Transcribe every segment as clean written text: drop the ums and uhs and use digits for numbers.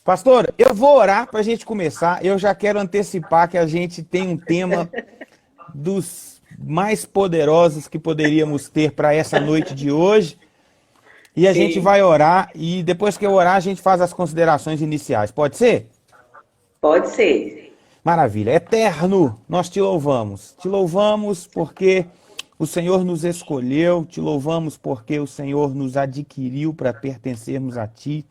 Pastora, eu vou orar para a gente começar. Eu já quero antecipar que a gente tem um tema dos mais poderosos que poderíamos ter para essa noite de hoje. E a gente Sim, vai orar e depois que eu orar a gente faz as considerações iniciais. Pode ser? pode ser. Maravilha. Eterno, nós te louvamos. Te louvamos porque o Senhor nos escolheu, te louvamos porque o Senhor nos adquiriu para pertencermos a ti.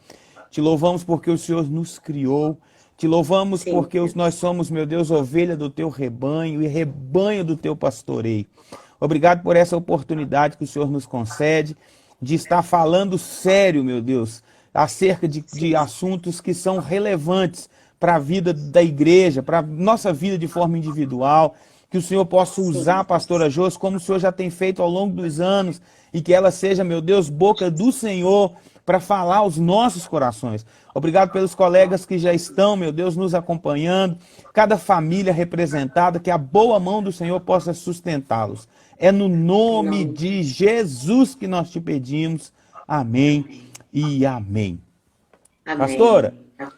Te louvamos porque o Senhor nos criou. Te louvamos Sim, porque nós somos, meu Deus, ovelha do teu rebanho e rebanho do teu pastoreio. Obrigado por essa oportunidade que o Senhor nos concede de estar falando sério, meu Deus, acerca de sim, assuntos que são relevantes para a vida da igreja, para a nossa vida de forma individual. Que o Senhor possa usar a sim. pastora Jos como o Senhor já tem feito ao longo dos anos e que ela seja, meu Deus, boca do Senhor para falar aos nossos corações. Obrigado pelos colegas que já estão, meu Deus, nos acompanhando, cada família representada, que a boa mão do Senhor possa sustentá-los. É no Em nome nome de de Jesus que nós te pedimos. Amém e amém. Pastora, Amém.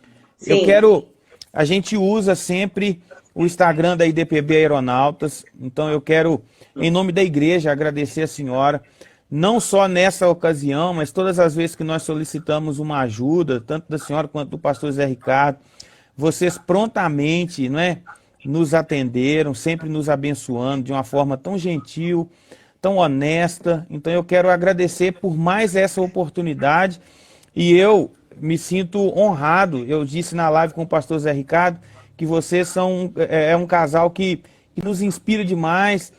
eu Sim, quero. A gente usa sempre o Instagram da IDPB Aeronautas, então eu quero, em nome da igreja, agradecer a senhora, não só nessa ocasião, mas todas as vezes que nós solicitamos uma ajuda, tanto da senhora quanto do pastor Zé Ricardo, vocês prontamente, não é, nos atenderam, sempre nos abençoando de uma forma tão gentil, tão honesta. Então eu quero agradecer por mais essa oportunidade e eu me sinto honrado. Eu disse na live com o pastor Zé Ricardo que vocês são um casal que nos inspira demais,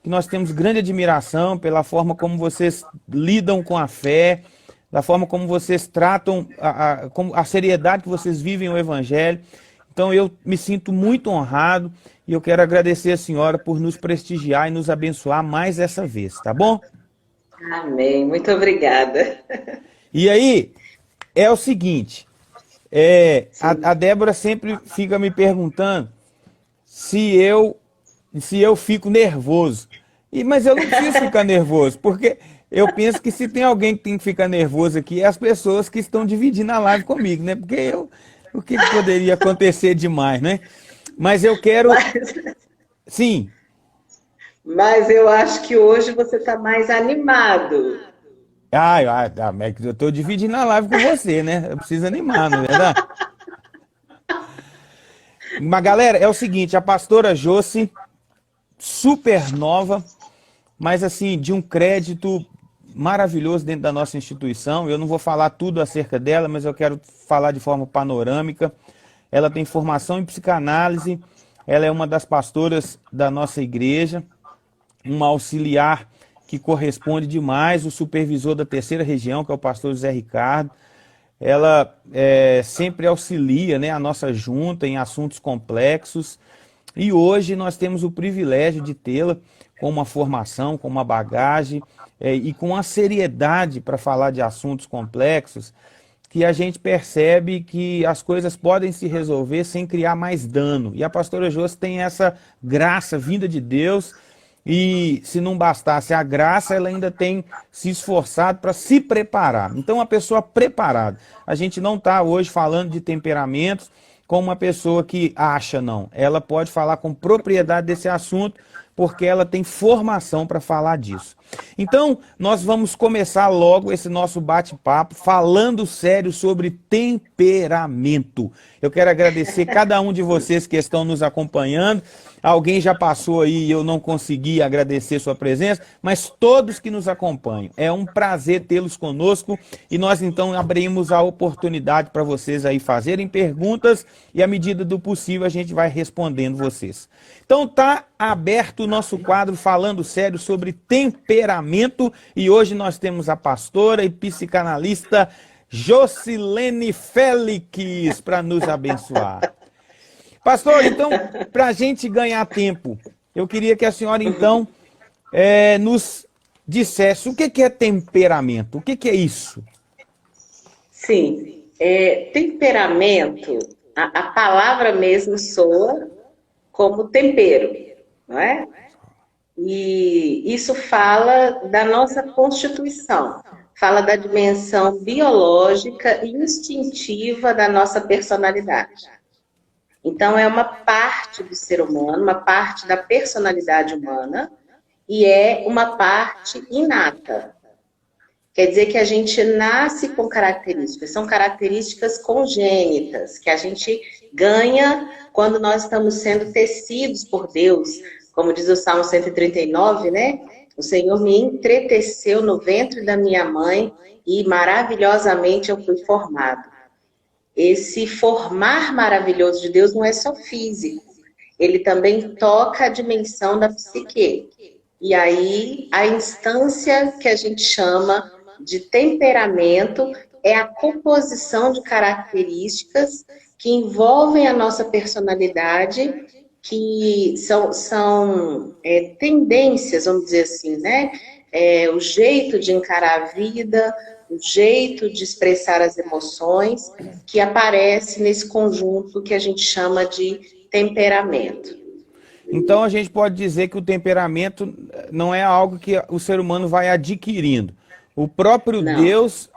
que nós temos grande admiração pela forma como vocês lidam com a fé, da forma como vocês tratam a seriedade que vocês vivem o Evangelho. Então eu me sinto muito honrado e eu quero agradecer a senhora por nos prestigiar e nos abençoar mais essa vez, tá bom? amém. Muito obrigada. E aí, é o seguinte, a Sim. Débora sempre fica me perguntando se eu se eu fico nervoso. Mas eu não preciso ficar nervoso, porque eu penso que se tem alguém que tem que ficar nervoso aqui, é as pessoas que estão dividindo a live comigo, né? Porque o que poderia acontecer demais, né? Mas eu quero, Mas, sim. mas eu acho que hoje você está mais animado. Mas eu estou dividindo a live com você, né? Eu preciso animar, não é verdade? Mas galera, é o seguinte, a pastora Josi, super nova, mas assim, de um crédito maravilhoso dentro da nossa instituição. Eu não vou falar tudo acerca dela, mas eu quero falar de forma panorâmica. Ela tem formação em psicanálise, ela é uma das pastoras da nossa igreja, uma auxiliar que corresponde demais, o supervisor da terceira região, que é o pastor José Ricardo. Ela sempre auxilia, né, a nossa junta em assuntos complexos. E hoje nós temos o privilégio de tê-la com uma formação, com uma bagagem e com a seriedade para falar de assuntos complexos, que a gente percebe que as coisas podem se resolver sem criar mais dano. E a pastora Josi tem essa graça vinda de Deus, e se não bastasse a graça, ela ainda tem se esforçado para se preparar. Então, uma pessoa preparada. A gente não está hoje falando de temperamentos como uma pessoa que acha, não. Ela pode falar com propriedade desse assunto, porque ela tem formação para falar disso. Então, nós vamos começar logo esse nosso bate-papo falando sério sobre temperamento. Eu quero agradecer cada um de vocês que estão nos acompanhando. Alguém já passou aí e eu não consegui agradecer sua presença, mas todos que nos acompanham. É um prazer tê-los conosco e nós então abrimos a oportunidade para vocês aí fazerem perguntas e à medida do possível a gente vai respondendo vocês. Então tá aberto o nosso quadro falando sério sobre temperamento e hoje nós temos a pastora e psicanalista Jocilene Félix para nos abençoar. Pastor, então, para a gente ganhar tempo, eu queria que a senhora, então, nos dissesse o que é temperamento, o que é isso? Sim, temperamento, a palavra mesmo soa como tempero, não é? E isso fala da nossa constituição. fala da dimensão biológica e instintiva da nossa personalidade. Então, é uma parte do ser humano, uma parte da personalidade humana, e é uma parte inata. Quer dizer que a gente nasce com características, são características congênitas, que a gente ganha quando nós estamos sendo tecidos por Deus. Como diz o Salmo 139, né? O Senhor me entreteceu no ventre da minha mãe e maravilhosamente eu fui formado. Esse formar maravilhoso de Deus não é só físico, ele também toca a dimensão da psique. E aí, a instância que a gente chama de temperamento é a composição de características que envolvem a nossa personalidade, que são tendências, vamos dizer assim, né? O jeito de encarar a vida, o jeito de expressar as emoções, que aparece nesse conjunto que a gente chama de temperamento. Então a gente pode dizer que o temperamento não é algo que o ser humano vai adquirindo. O próprio Não. Deus,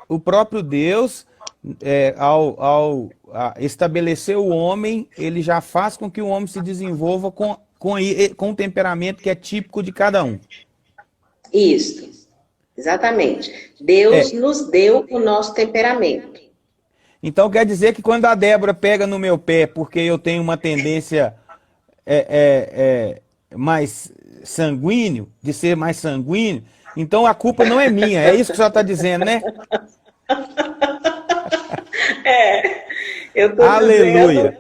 ao estabelecer o homem, ele já faz com que o homem se desenvolva com um temperamento que é típico de cada um. Isso, exatamente. Deus nos deu o nosso temperamento. Então quer dizer que quando a Débora pega no meu pé porque eu tenho uma tendência mais sanguíneo, de ser mais sanguíneo, então a culpa não é minha, é isso que você está dizendo, né? Eu estou Aleluia. dizendo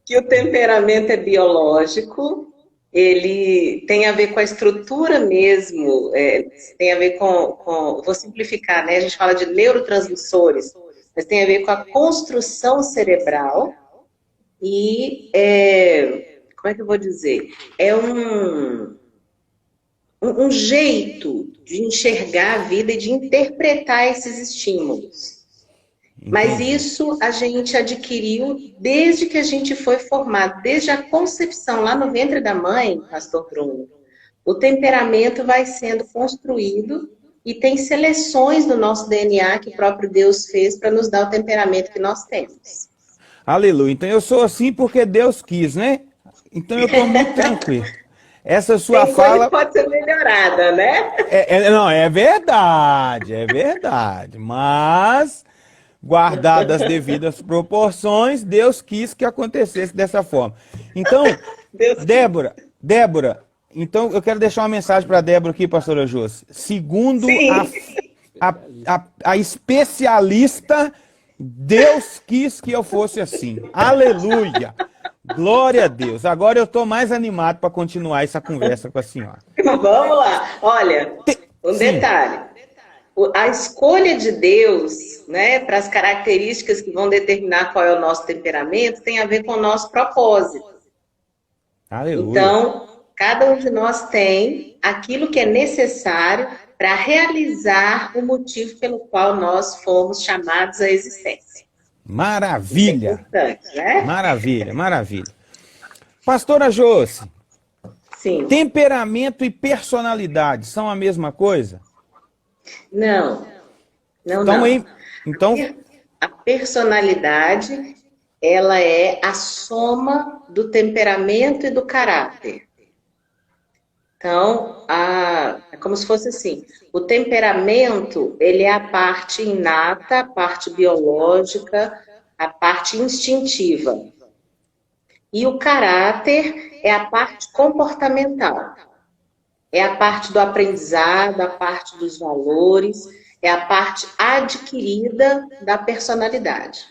que o temperamento é biológico, ele tem a ver com a estrutura mesmo, tem a ver com, vou simplificar, né? A gente fala de neurotransmissores, mas tem a ver com a construção cerebral e, como é que eu vou dizer? É um jeito de enxergar a vida e de interpretar esses estímulos. Mas isso a gente adquiriu desde que a gente foi formado, desde a concepção lá no ventre da mãe, pastor Bruno. O temperamento vai sendo construído e tem seleções no nosso DNA que o próprio Deus fez para nos dar o temperamento que nós temos. Aleluia. Então eu sou assim porque Deus quis, né? Então eu estou muito tranquilo. Essa sua Tem coisa fala... que pode ser melhorada, né? Não, é verdade. Mas, guardadas as devidas proporções, Deus quis que acontecesse dessa forma. Então, Débora, então eu quero deixar uma mensagem para a Débora aqui, pastora Josi. Segundo a especialista, Deus quis que eu fosse assim. Aleluia! Glória a Deus. Agora eu estou mais animado para continuar essa conversa com a senhora. Vamos lá. Olha, um detalhe. A escolha de Deus, né, para as características que vão determinar qual é o nosso temperamento, tem a ver com o nosso propósito. Aleluia. Então, cada um de nós tem aquilo que é necessário para realizar o motivo pelo qual nós fomos chamados à existência. Maravilha! Isso é importante, né? Maravilha. Pastora Josi, Sim. temperamento e personalidade são a mesma coisa? Não. Então, a personalidade, ela é a soma do temperamento e do caráter. Então, é como se fosse assim, o temperamento, ele é a parte inata, a parte biológica, a parte instintiva. E o caráter é a parte comportamental. É a parte do aprendizado, a parte dos valores, é a parte adquirida da personalidade.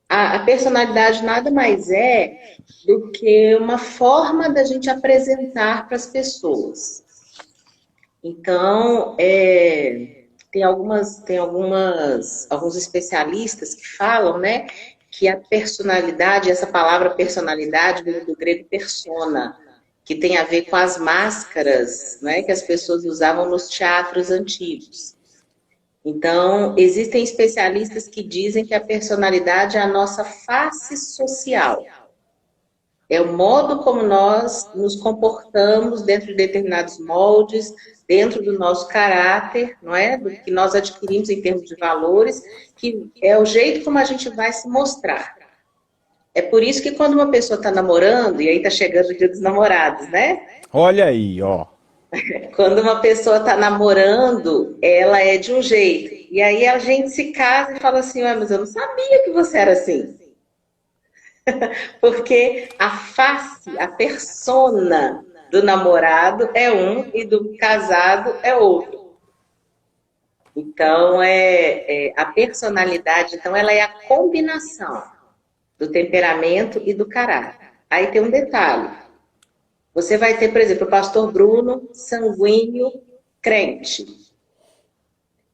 A personalidade nada mais é do que uma forma da gente apresentar para as pessoas. Então, tem alguns especialistas que falam, né, que a personalidade, essa palavra personalidade vem do grego persona, que tem a ver com as máscaras, né, que as pessoas usavam nos teatros antigos. Então, existem especialistas que dizem que a personalidade é a nossa face social. É o modo como nós nos comportamos dentro de determinados moldes, dentro do nosso caráter, não é? Do que nós adquirimos em termos de valores, que é o jeito como a gente vai se mostrar. É por isso que quando uma pessoa está namorando, e aí está chegando o dia dos namorados, né? Olha aí, ó. Quando uma pessoa está namorando, ela é de um jeito. E aí a gente se casa e fala assim, mas eu não sabia que você era assim. Porque a face, a persona do namorado é um e do casado é outro. Então, a personalidade, então, ela é a combinação do temperamento e do caráter. Aí tem um detalhe. Você vai ter, por exemplo, o pastor Bruno, sanguíneo, crente.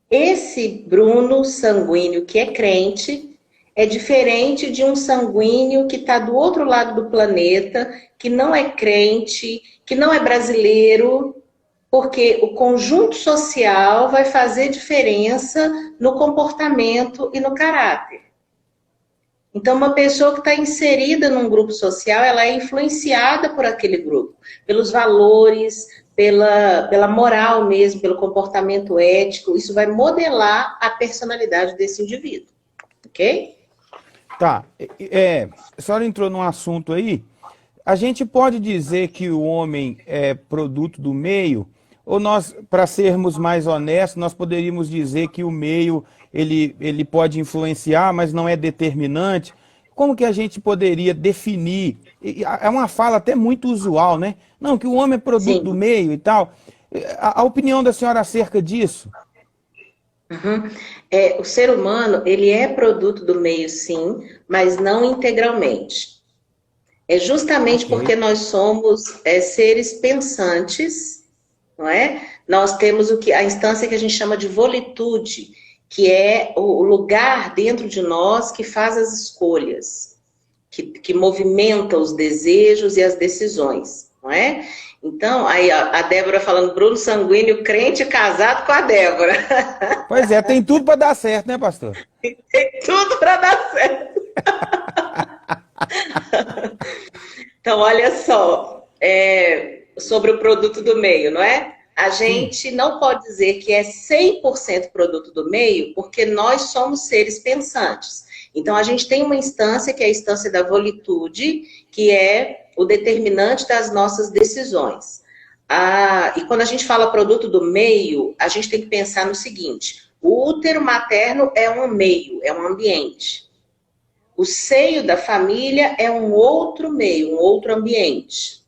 Esse Bruno sanguíneo que é crente é diferente de um sanguíneo que está do outro lado do planeta, que não é crente, que não é brasileiro, porque o conjunto social vai fazer diferença no comportamento e no caráter. Então, uma pessoa que está inserida num grupo social, ela é influenciada por aquele grupo, pelos valores, pela moral mesmo, pelo comportamento ético. Isso vai modelar a personalidade desse indivíduo, ok? Tá, a senhora entrou num assunto aí, a gente pode dizer que o homem é produto do meio, ou nós, para sermos mais honestos, nós poderíamos dizer que o meio, ele pode influenciar, mas não é determinante? Como que a gente poderia definir? É uma fala até muito usual, né? Não, que o homem é produto do meio e tal. A opinião da senhora acerca disso? Uhum. O ser humano, ele é produto do meio, sim, mas não integralmente. É justamente porque nós somos seres pensantes, não é? Nós temos a instância que a gente chama de volitude, que é o lugar dentro de nós que faz as escolhas, que movimenta os desejos e as decisões, não é? Então, aí a Débora falando, Bruno sanguíneo, crente, casado com a Débora. Pois é, tem tudo para dar certo, né, pastor? Tem tudo para dar certo. Então, olha só, sobre o produto do meio, não é? A gente não pode dizer que é 100% produto do meio, porque nós somos seres pensantes. Então, a gente tem uma instância, que é a instância da volitude, que é o determinante das nossas decisões. E quando a gente fala produto do meio, a gente tem que pensar no seguinte: o útero materno é um meio, é um ambiente. O seio da família é um outro meio, um outro ambiente.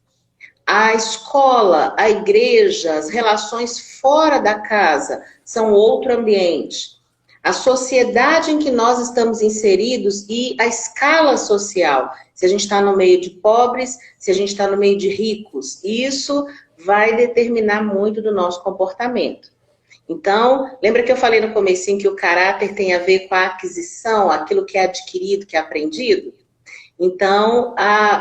A escola, a igreja, as relações fora da casa são outro ambiente. A sociedade em que nós estamos inseridos e a escala social, se a gente está no meio de pobres, se a gente está no meio de ricos, isso vai determinar muito do nosso comportamento. Então, lembra que eu falei no comecinho que o caráter tem a ver com a aquisição, aquilo que é adquirido, que é aprendido? Então,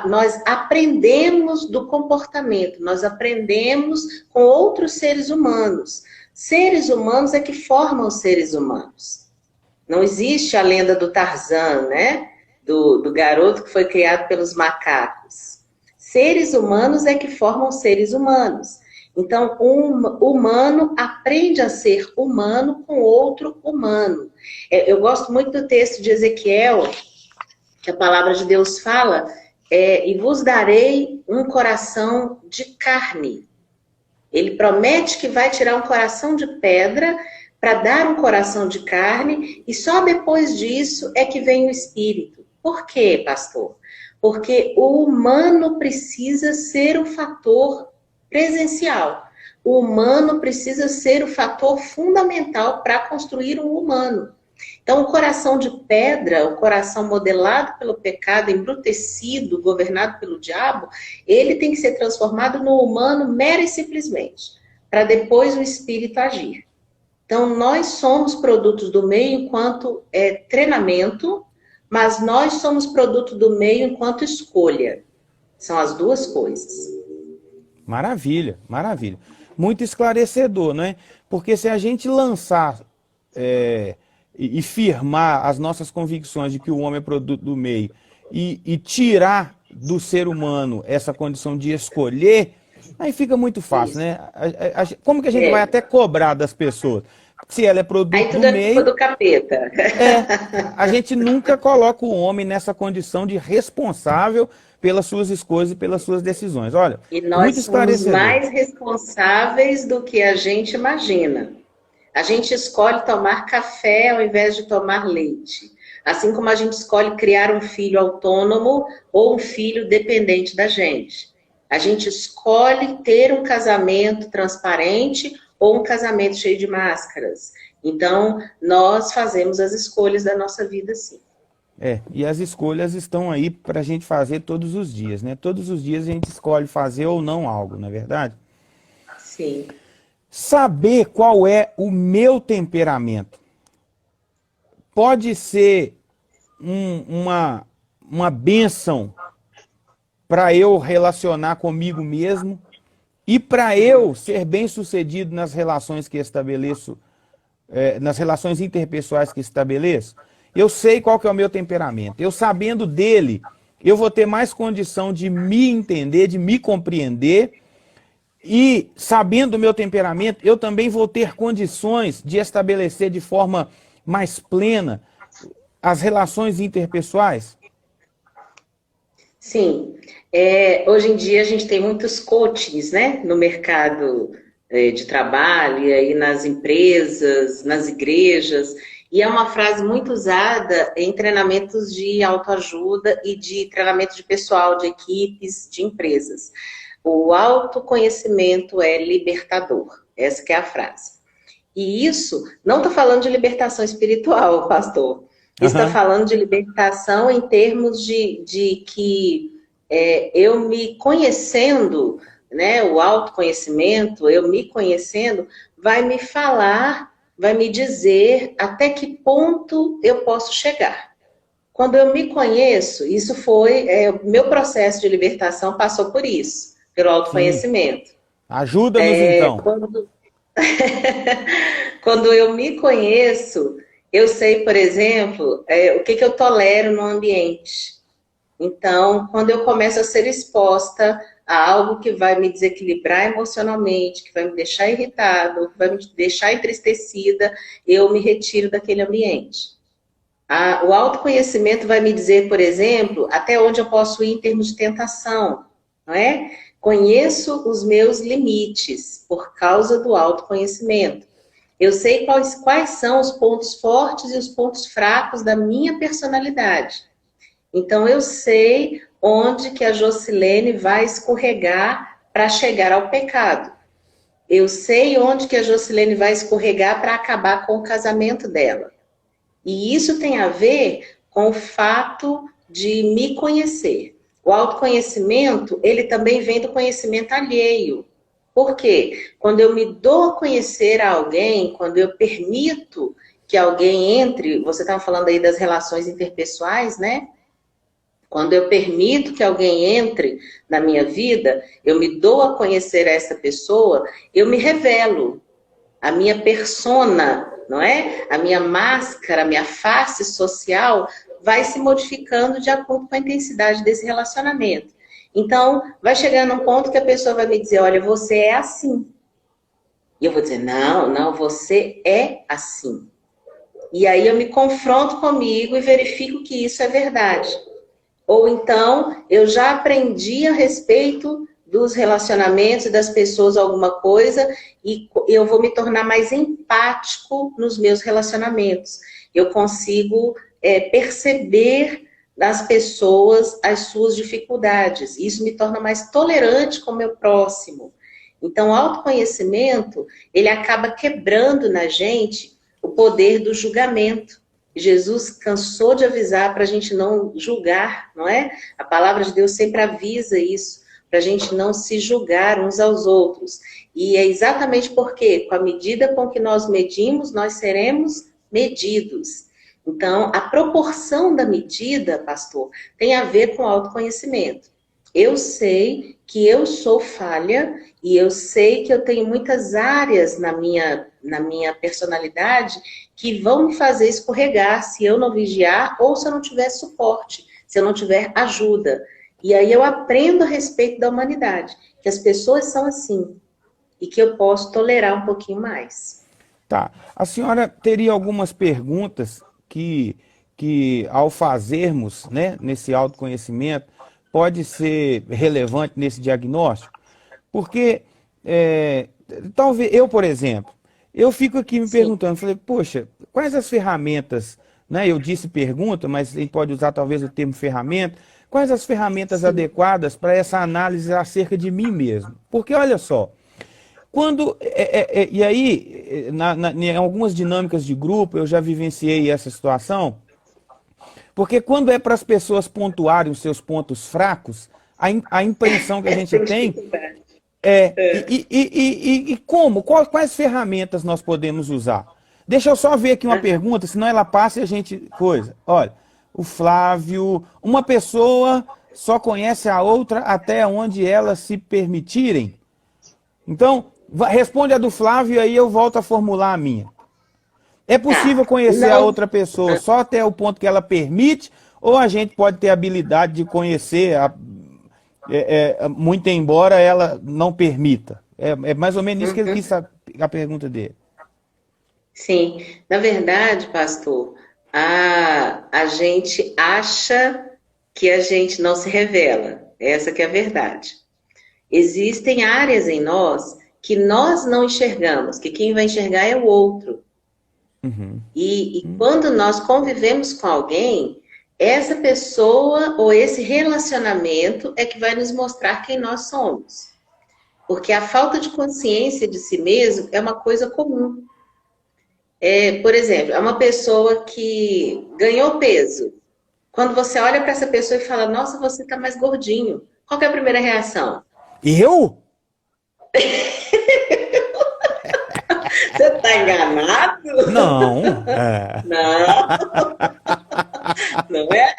nós aprendemos do comportamento, nós aprendemos com outros seres humanos. Seres humanos é que formam seres humanos. Não existe a lenda do Tarzan, né? Do garoto que foi criado pelos macacos. Seres humanos é que formam seres humanos. Então, um humano aprende a ser humano com outro humano. Eu gosto muito do texto de Ezequiel, que a palavra de Deus fala, e vos darei um coração de carne. Ele promete que vai tirar um coração de pedra para dar um coração de carne, e só depois disso é que vem o Espírito. Por quê, pastor? Porque o humano precisa ser o fator presencial. O humano precisa ser o fator fundamental para construir um humano. Então, o coração de pedra, o coração modelado pelo pecado, embrutecido, governado pelo diabo, ele tem que ser transformado no humano mera e simplesmente, para depois o espírito agir. Então, nós somos produtos do meio enquanto treinamento, mas nós somos produto do meio enquanto escolha. São as duas coisas. Maravilha, maravilha. Muito esclarecedor, né? Porque se a gente lançar e firmar as nossas convicções de que o homem é produto do meio e tirar do ser humano essa condição de escolher, Aí fica muito fácil, Isso. né? Como que a gente vai até cobrar das pessoas? Se ela é Aí produto do tudo é culpa meio, do capeta. é. A gente nunca coloca o homem nessa condição de responsável pelas suas escolhas e pelas suas decisões. Olha, E muito nós somos esclarecedor. mais responsáveis do que a gente imagina. A gente escolhe tomar café ao invés de tomar leite. Assim como a gente escolhe criar um filho autônomo ou um filho dependente da gente. A gente escolhe ter um casamento transparente ou um casamento cheio de máscaras. Então, nós fazemos as escolhas da nossa vida, sim. E as escolhas estão aí para a gente fazer todos os dias, né? Todos os dias a gente escolhe fazer ou não algo, não é verdade? Sim. Saber qual é o meu temperamento pode ser uma bênção para eu relacionar comigo mesmo e para eu ser bem-sucedido nas relações que estabeleço, nas relações interpessoais que estabeleço. Eu sei qual que é o meu temperamento. Eu sabendo dele, eu vou ter mais condição de me entender, de me compreender. E sabendo o meu temperamento, eu também vou ter condições de estabelecer de forma mais plena as relações interpessoais. Sim. Hoje em dia a gente tem muitos coachings, né, no mercado de trabalho, e aí nas empresas, nas igrejas, e é uma frase muito usada em treinamentos de autoajuda e de treinamento de pessoal, de equipes, de empresas. O autoconhecimento é libertador. Essa que é a frase. E isso não está falando de libertação espiritual, pastor. Está Uhum. falando de libertação em termos de que eu me conhecendo, né, o autoconhecimento, eu me conhecendo, vai me falar, vai me dizer até que ponto eu posso chegar. Quando eu me conheço, isso foi, o meu processo de libertação passou por isso, pelo Sim. autoconhecimento. Ajuda-nos então. Quando eu me conheço, eu sei, por exemplo, o que eu tolero no ambiente. Então, quando eu começo a ser exposta a algo que vai me desequilibrar emocionalmente, que vai me deixar irritado, que vai me deixar entristecida, eu me retiro daquele ambiente. O autoconhecimento vai me dizer, por exemplo, até onde eu posso ir em termos de tentação, não é? Conheço os meus limites por causa do autoconhecimento. Eu sei quais são os pontos fortes e os pontos fracos da minha personalidade. Então, eu sei onde que a Jocilene vai escorregar para chegar ao pecado. Eu sei onde que a Jocilene vai escorregar para acabar com o casamento dela. E isso tem a ver com o fato de me conhecer. O autoconhecimento, ele também vem do conhecimento alheio. Por quê? Quando eu me dou a conhecer a alguém, quando eu permito que alguém entre, você estava falando aí das relações interpessoais, né? Quando eu permito que alguém entre na minha vida, eu me dou a conhecer essa pessoa, eu me revelo. A minha persona, não é? A minha máscara, a minha face social vai se modificando de acordo com a intensidade desse relacionamento. Então, vai chegar num ponto que a pessoa vai me dizer, olha, você é assim. E eu vou dizer, não, você é assim. E aí eu me confronto comigo e verifico que isso é verdade. Ou então, eu já aprendi a respeito dos relacionamentos e das pessoas alguma coisa e eu vou me tornar mais empático nos meus relacionamentos. Eu consigo perceber das pessoas as suas dificuldades. Isso me torna mais tolerante com o meu próximo. Então, o autoconhecimento, ele acaba quebrando na gente o poder do julgamento. Jesus cansou de avisar para a gente não julgar, não é? A palavra de Deus sempre avisa isso, para a gente não se julgar uns aos outros. E é exatamente porque, com a medida com que nós medimos, nós seremos medidos. Então, a proporção da medida, pastor, tem a ver com autoconhecimento. Eu sei que eu sou falha e eu sei que eu tenho muitas áreas na minha personalidade que vão me fazer escorregar se eu não vigiar ou se eu não tiver suporte, se eu não tiver ajuda. E aí eu aprendo a respeito da humanidade. que as pessoas são assim e que eu posso tolerar um pouquinho mais. Tá. A senhora teria algumas perguntas que ao fazermos, né, nesse autoconhecimento, pode ser relevante nesse diagnóstico? Porque, talvez, eu, por exemplo, eu fico aqui me Sim. perguntando, falei, poxa, quais as ferramentas, né? Eu disse pergunta, mas a gente pode usar talvez o termo ferramenta. Quais as ferramentas Sim. adequadas para essa análise acerca de mim mesmo? Porque olha só, e aí, em algumas dinâmicas de grupo, eu já vivenciei essa situação, porque quando é para as pessoas pontuarem os seus pontos fracos, a impressão que a gente Tem tem dificuldade. é, É. como? Quais ferramentas nós podemos usar? Deixa eu só ver aqui uma Aham. pergunta, senão ela passa e a gente. Coisa. Olha, o Flávio, uma pessoa só conhece a outra até onde elas se permitirem. Então, responde a do Flávio e aí eu volto a formular a minha. É possível Tá. conhecer a Não. outra pessoa só até o ponto que ela permite, ou a gente pode ter a habilidade de conhecer, muito embora ela não permita? É mais ou menos isso que ele quis Uhum. saber, a pergunta dele. Sim. Na verdade, pastor, a gente acha que a gente não se revela. Essa que é a verdade. Existem áreas em nós que nós não enxergamos, que quem vai enxergar é o outro. Uhum. E quando nós convivemos com alguém, essa pessoa ou esse relacionamento é que vai nos mostrar quem nós somos. Porque a falta de consciência de si mesmo é uma coisa comum. Por exemplo, é uma pessoa que ganhou peso. Quando você olha para essa pessoa e fala, nossa, você está mais gordinho. Qual que é a primeira reação? Eu? Você está enganado? Não. Não, não é?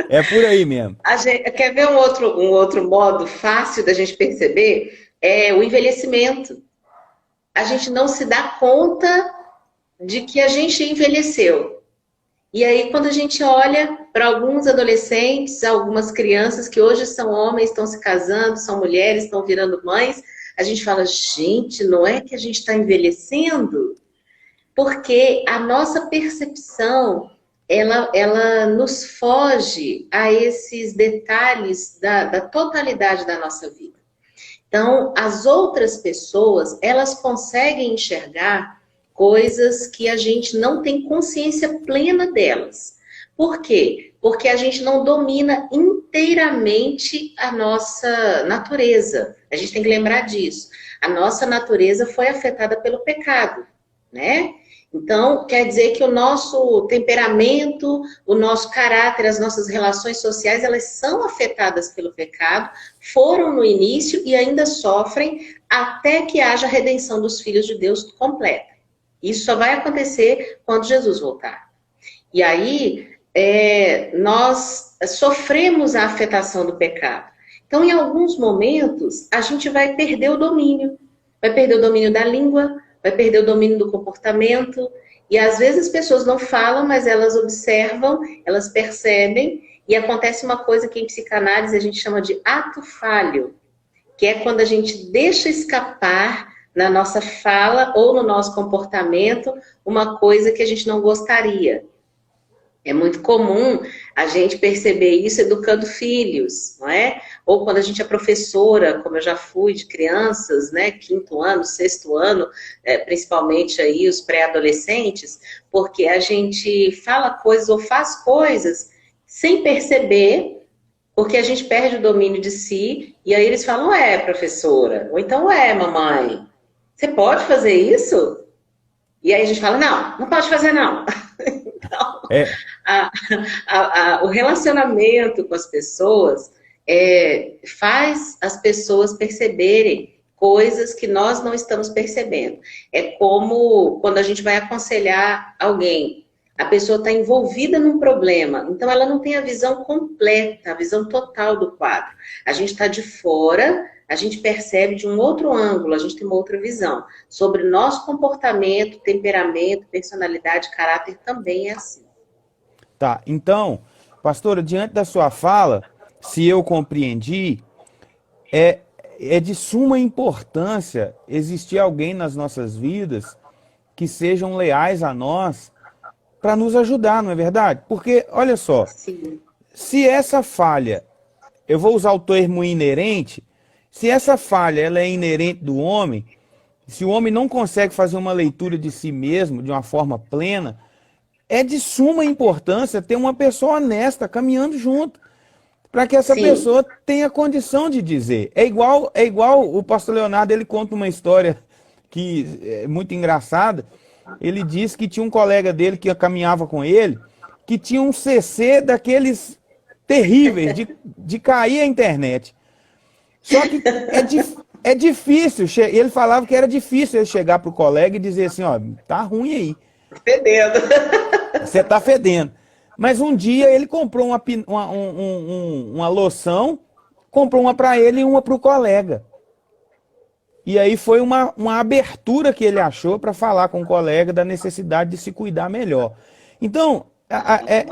É por aí mesmo. Quer ver um outro modo fácil da gente perceber? É o envelhecimento. A gente não se dá conta de que a gente envelheceu. E aí, quando a gente olha para alguns adolescentes, algumas crianças que hoje são homens, estão se casando, são mulheres, estão virando mães, a gente fala, gente, não é que a gente está envelhecendo? Porque a nossa percepção, ela nos foge a esses detalhes da totalidade da nossa vida. Então, as outras pessoas, elas conseguem enxergar coisas que a gente não tem consciência plena delas. Por quê? Porque a gente não domina inteiramente a nossa natureza. A gente tem que lembrar disso. A nossa natureza foi afetada pelo pecado, né? Então, quer dizer que o nosso temperamento, o nosso caráter, as nossas relações sociais, elas são afetadas pelo pecado, foram no início e ainda sofrem até que haja a redenção dos filhos de Deus completa. Isso só vai acontecer quando Jesus voltar. E aí, nós sofremos a afetação do pecado. Então, em alguns momentos, a gente vai perder o domínio. Vai perder o domínio da língua, vai perder o domínio do comportamento. E às vezes as pessoas não falam, mas elas observam, elas percebem. E acontece uma coisa que em psicanálise a gente chama de ato falho, que é quando a gente deixa escapar na nossa fala ou no nosso comportamento uma coisa que a gente não gostaria. É muito comum a gente perceber isso educando filhos, não é? Ou quando a gente é professora, como eu já fui de crianças, né? 5º ano, 6º ano, principalmente aí os pré-adolescentes, porque a gente fala coisas ou faz coisas sem perceber, porque a gente perde o domínio de si, e aí eles falam, professora, ou então, mamãe, você pode fazer isso? E aí a gente fala, não, não pode fazer não. Então, É, o relacionamento com as pessoas faz as pessoas perceberem coisas que nós não estamos percebendo. É como quando a gente vai aconselhar alguém, a pessoa está envolvida num problema, então ela não tem a visão completa, a visão total do quadro. A gente está de fora, a gente percebe de um outro ângulo, a gente tem uma outra visão. Sobre nosso comportamento, temperamento, personalidade, caráter também é assim. tá. Então, pastora, diante da sua fala, se eu compreendi, é de suma importância existir alguém nas nossas vidas que sejam leais a nós para nos ajudar, não é verdade? Porque, olha só, Sim, se essa falha, eu vou usar o termo inerente, se essa falha ela é inerente do homem, se o homem não consegue fazer uma leitura de si mesmo de uma forma plena, é de suma importância ter uma pessoa honesta caminhando junto, para que essa sim. pessoa tenha condição de dizer. É igual o pastor Leonardo, ele conta uma história que é muito engraçada. Ele disse que tinha um colega dele que caminhava com ele, que tinha um CC daqueles terríveis, de cair a internet. Só que é difícil, ele falava que era difícil ele chegar para o colega e dizer assim, ó, tá ruim aí, Fedendo. você tá fedendo. Mas um dia ele comprou uma loção, comprou uma para ele e uma para o colega. E aí foi uma abertura que ele achou para falar com o colega da necessidade de se cuidar melhor. Então,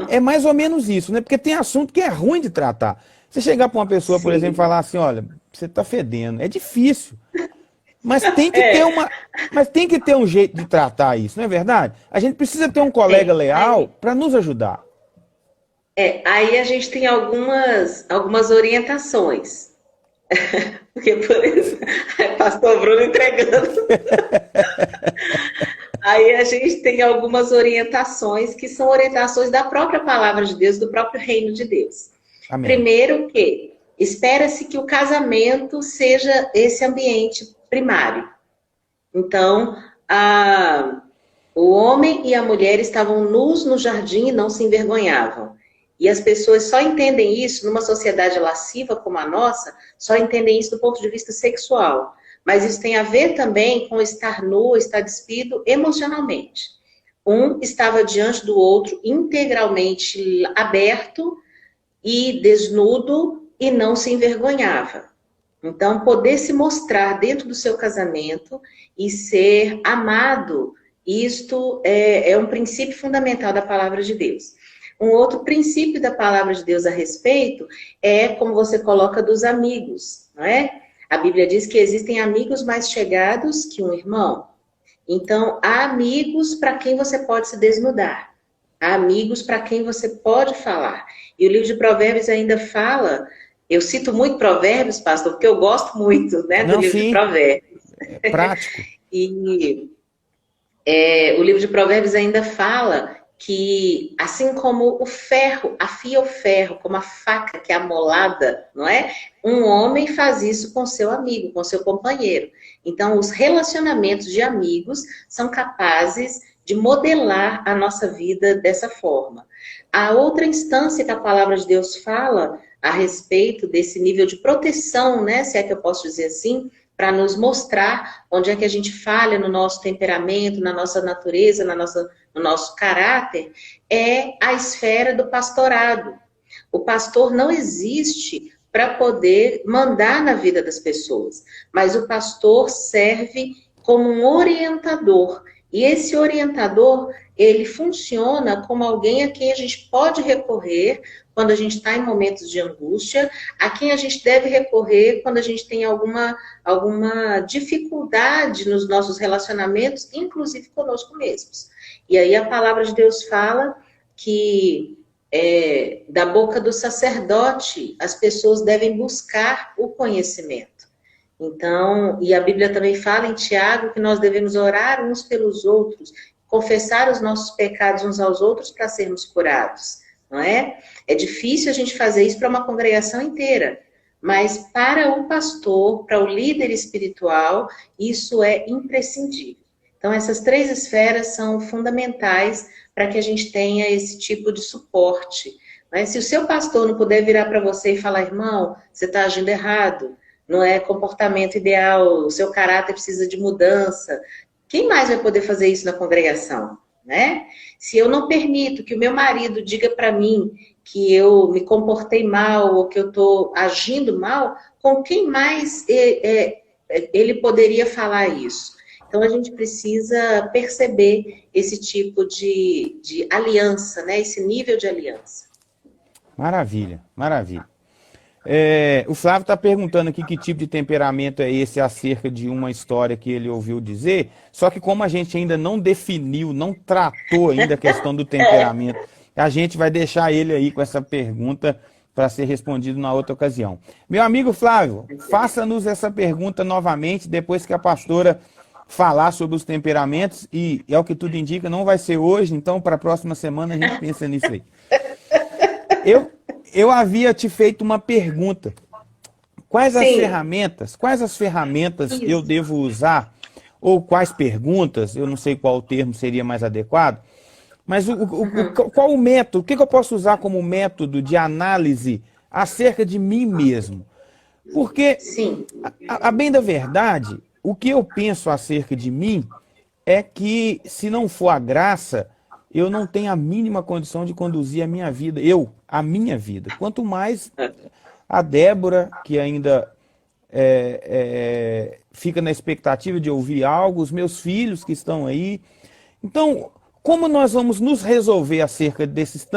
é mais ou menos isso, né? Porque tem assunto que é ruim de tratar. Você chegar para uma pessoa, por exemplo, e Sim. falar assim, olha, você está fedendo, é difícil. Mas tem que ter É, um jeito de tratar isso, não é verdade? A gente precisa ter um colega leal aí, para nos ajudar. aí a gente tem algumas orientações. Porque, por exemplo, pastor Bruno entregando. Aí a gente tem algumas orientações que são orientações da própria palavra de Deus, do próprio reino de Deus. Amém. Primeiro que espera-se que o casamento seja esse ambiente primário. Então, o homem e a mulher estavam nus no jardim e não se envergonhavam. E as pessoas só entendem isso numa sociedade lasciva como a nossa, só entendem isso do ponto de vista sexual. Mas isso tem a ver também com estar nu, estar despido emocionalmente. Um estava diante do outro integralmente aberto e desnudo e não se envergonhava. Então, poder se mostrar dentro do seu casamento e ser amado, isto é um princípio fundamental da palavra de Deus. Um outro princípio da palavra de Deus a respeito é, como você coloca, dos amigos, não é? A Bíblia diz que existem amigos mais chegados que um irmão. Então, há amigos para quem você pode se desnudar. Há amigos para quem você pode falar. E o livro de Provérbios ainda fala, eu cito muito Provérbios, pastor, porque eu gosto muito, né, do Não, livro de sim, Provérbios. é prático. E o livro de Provérbios ainda fala que, assim como o ferro afia o ferro, como a faca que é amolada, não é? Um homem faz isso com seu amigo, com seu companheiro. Então, os relacionamentos de amigos são capazes de modelar a nossa vida dessa forma. A outra instância que a palavra de Deus fala a respeito desse nível de proteção, né, se é que eu posso dizer assim, para nos mostrar onde é que a gente falha no nosso temperamento, na nossa natureza, no nosso caráter, é a esfera do pastorado. O pastor não existe para poder mandar na vida das pessoas, mas o pastor serve como um orientador. E esse orientador, ele funciona como alguém a quem a gente pode recorrer quando a gente está em momentos de angústia, a quem a gente deve recorrer quando a gente tem alguma dificuldade nos nossos relacionamentos, inclusive conosco mesmos. E aí a palavra de Deus fala que da boca do sacerdote as pessoas devem buscar o conhecimento. Então, e a Bíblia também fala em Tiago que nós devemos orar uns pelos outros, confessar os nossos pecados uns aos outros para sermos curados, não é? É difícil a gente fazer isso para uma congregação inteira, mas para o pastor, para o líder espiritual, isso é imprescindível. Então, essas três esferas são fundamentais para que a gente tenha esse tipo de suporte. Mas se o seu pastor não puder virar para você e falar, irmão, você está agindo errado, não é comportamento ideal, o seu caráter precisa de mudança, quem mais vai poder fazer isso na congregação, né? Se eu não permito que o meu marido diga para mim que eu me comportei mal ou que eu estou agindo mal, com quem mais ele poderia falar isso? Então, a gente precisa perceber esse tipo de aliança, né? Esse nível de aliança. Maravilha, maravilha. O Flávio está perguntando aqui que tipo de temperamento é esse acerca de uma história que ele ouviu dizer, só que como a gente ainda não definiu, não tratou ainda a questão do temperamento, a gente vai deixar ele aí com essa pergunta para ser respondido na outra ocasião. Meu amigo Flávio, faça-nos essa pergunta novamente depois que a pastora falar sobre os temperamentos, e é o que tudo indica, não vai ser hoje, então para a próxima semana a gente pensa nisso aí. Eu havia te feito uma pergunta. Quais as ferramentas eu Isso. devo usar? Ou quais perguntas? Eu não sei qual termo seria mais adequado. Mas qual o método? O que eu posso usar como método de análise acerca de mim mesmo? Porque, Sim. a bem da verdade, o que eu penso acerca de mim é que, se não for a graça, eu não tenho a mínima condição de conduzir a minha vida. A minha vida. Quanto mais a Débora, que ainda fica na expectativa de ouvir algo, os meus filhos que estão aí. Então, como nós vamos nos resolver acerca desse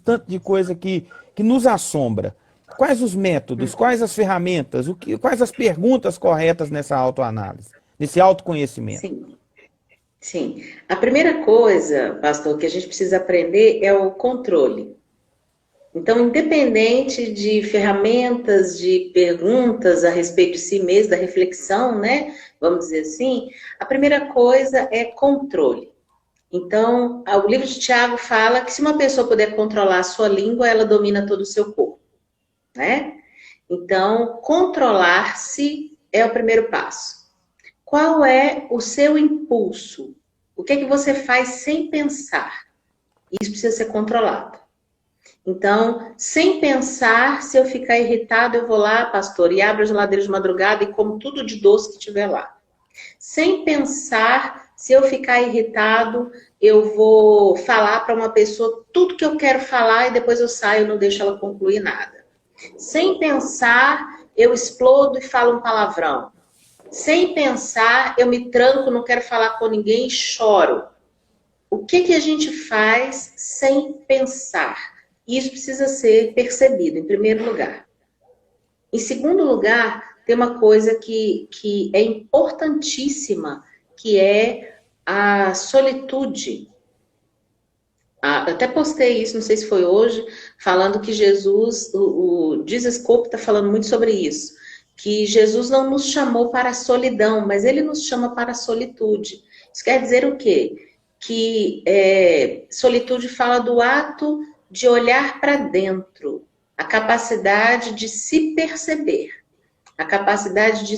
tanto de coisa que nos assombra? Quais os métodos, quais as ferramentas, quais as perguntas corretas nessa autoanálise, nesse autoconhecimento? Sim. Sim. A primeira coisa, pastor, que a gente precisa aprender é o controle. Então, independente de ferramentas, de perguntas a respeito de si mesmo, da reflexão, né? Vamos dizer assim, a primeira coisa é controle. Então, o livro de Tiago fala que se uma pessoa puder controlar a sua língua, ela domina todo o seu corpo, né? Então, controlar-se é o primeiro passo. Qual é o seu impulso? O que é que você faz sem pensar? Isso precisa ser controlado. Então, sem pensar, se eu ficar irritado, eu vou lá, pastor, e abro a geladeira de madrugada e como tudo de doce que tiver lá. Sem pensar, se eu ficar irritado, eu vou falar para uma pessoa tudo que eu quero falar e depois eu saio e não deixo ela concluir nada. Sem pensar, eu explodo e falo um palavrão. Sem pensar, eu me tranco, não quero falar com ninguém e choro. O que a gente faz sem pensar? Isso precisa ser percebido, em primeiro lugar. Em segundo lugar, tem uma coisa que é importantíssima, que é a solitude. Até postei isso, não sei se foi hoje, falando que Jesus, o Jesus Cope está falando muito sobre isso, que Jesus não nos chamou para a solidão, mas ele nos chama para a solitude. Isso quer dizer o quê? Que solitude fala do ato de olhar para dentro, a capacidade de se perceber, a capacidade de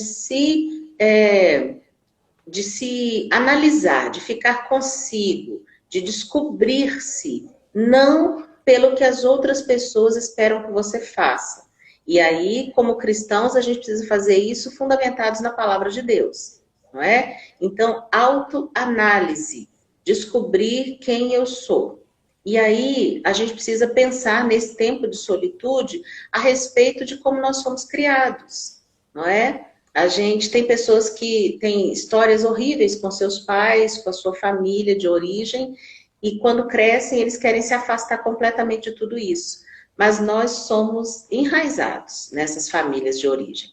se analisar, de ficar consigo, de descobrir-se, não pelo que as outras pessoas esperam que você faça. E aí, como cristãos, a gente precisa fazer isso fundamentados na palavra de Deus, não é? Então, autoanálise, descobrir quem eu sou. E aí, a gente precisa pensar nesse tempo de solitude a respeito de como nós fomos criados, não é? A gente tem pessoas que têm histórias horríveis com seus pais, com a sua família de origem, e quando crescem, eles querem se afastar completamente de tudo isso. Mas nós somos enraizados nessas famílias de origem.